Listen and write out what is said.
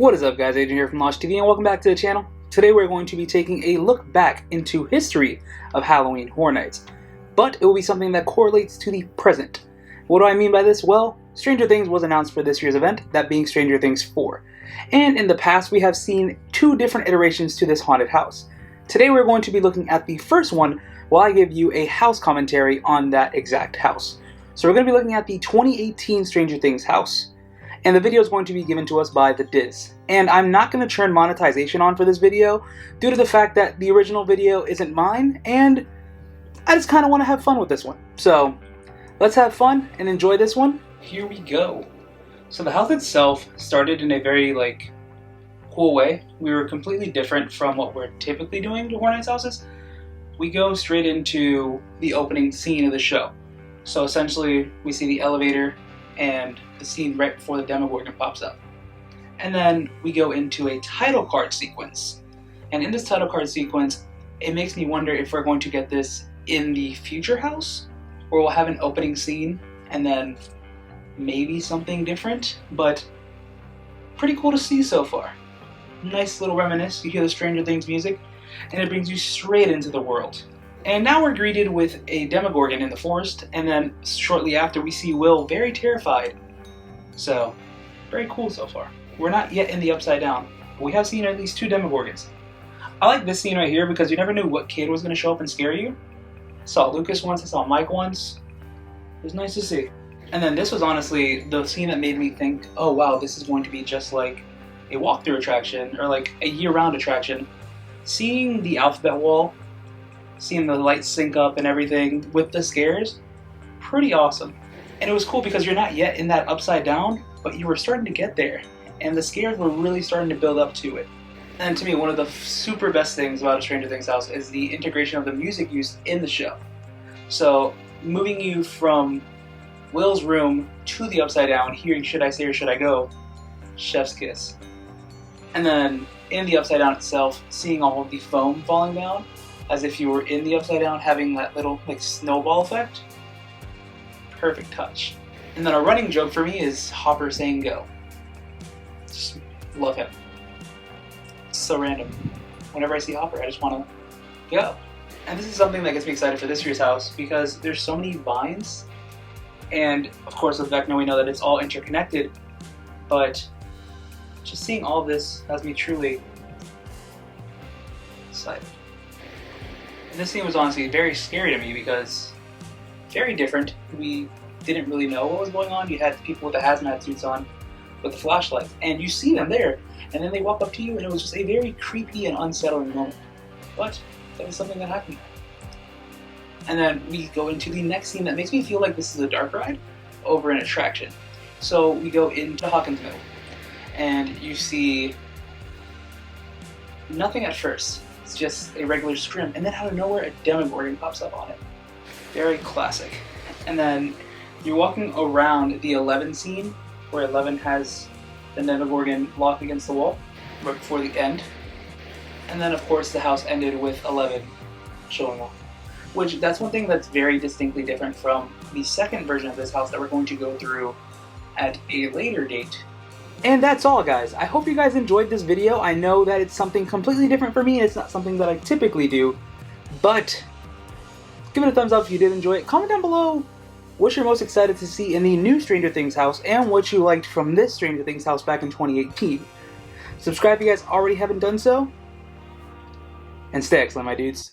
What is up, guys? Adrian here from Losh TV, and welcome back to the channel. Today we're going to be taking a look back into history of Halloween Horror Nights, but it will be something that correlates to the present. What do I mean by this? Well, Stranger Things was announced for this year's event, that being Stranger Things 4. And in the past we have seen two different iterations to this haunted house. Today we're going to be looking at the first one while I give you a house commentary on that exact house. So we're going to be looking at the 2018 Stranger Things house. And the video is going to be given to us by The Diz. And I'm not going to turn monetization on for this video due to the fact that the original video isn't mine, and I just kind of want to have fun with this one. So let's have fun and enjoy this one. Here we go. So the house itself started in a very cool way. We were completely different from what we're typically doing to Horror Nights houses. We go straight into the opening scene of the show. So essentially we see the elevator and the scene right before the Demogorgon pops up. And then we go into a title card sequence. And in this title card sequence, it makes me wonder if we're going to get this in the future house, or we'll have an opening scene and then maybe something different, but pretty cool to see so far. Nice little reminisce. You hear the Stranger Things music, and it brings you straight into the world. And now we're greeted with a Demogorgon in the forest, and then shortly after we see Will very terrified. So, very cool so far. We're not yet in the Upside Down, but we have seen at least two Demogorgons. I like this scene right here because you never knew what kid was going to show up and scare you. I saw Lucas once, I saw Mike once. It was nice to see. And then this was honestly the scene that made me think, oh wow, this is going to be just like a walkthrough attraction, or like a year-round attraction. Seeing the alphabet wall, seeing the lights sync up and everything with the scares, pretty awesome. And it was cool because you're not yet in that Upside Down, but you were starting to get there, and the scares were really starting to build up to it. And to me, one of the super best things about a Stranger Things house is the integration of the music used in the show. So moving you from Will's room to the Upside Down, hearing Should I Stay or Should I Go, Chef's Kiss. And then in the Upside Down itself, seeing all of the foam falling down, as if you were in the Upside Down, having that little snowball effect. Perfect touch. And then a running joke for me is Hopper saying go. Just love him. It's so random. Whenever I see Hopper, I just want to go. And this is something that gets me excited for this year's house because there's so many vines. And of course with Vecna we know that it's all interconnected, but just seeing all of this has me truly excited. And this scene was honestly very scary to me because very different. We didn't really know what was going on. You had people with the hazmat suits on with the flashlights, and you see them there, and then they walk up to you, and it was just a very creepy and unsettling moment. But that is something that happened. And then we go into the next scene that makes me feel like this is a dark ride over an attraction. So we go into Hawkins Mill, and you see nothing at first. It's just a regular scrim, and then out of nowhere a Demogorgon pops up on it. Very classic. And then you're walking around the 11 scene, where 11 has the Demogorgon locked against the wall, right before the end. And then of course the house ended with 11 showing off. Which, that's one thing that's very distinctly different from the second version of this house that we're going to go through at a later date. And that's all, guys. I hope you guys enjoyed this video. I know that it's something completely different for me, and it's not something that I typically do, but give it a thumbs up if you did enjoy it. Comment down below what you're most excited to see in the new Stranger Things house, and what you liked from this Stranger Things house back in 2018. Subscribe if you guys already haven't done so, and stay excellent, my dudes.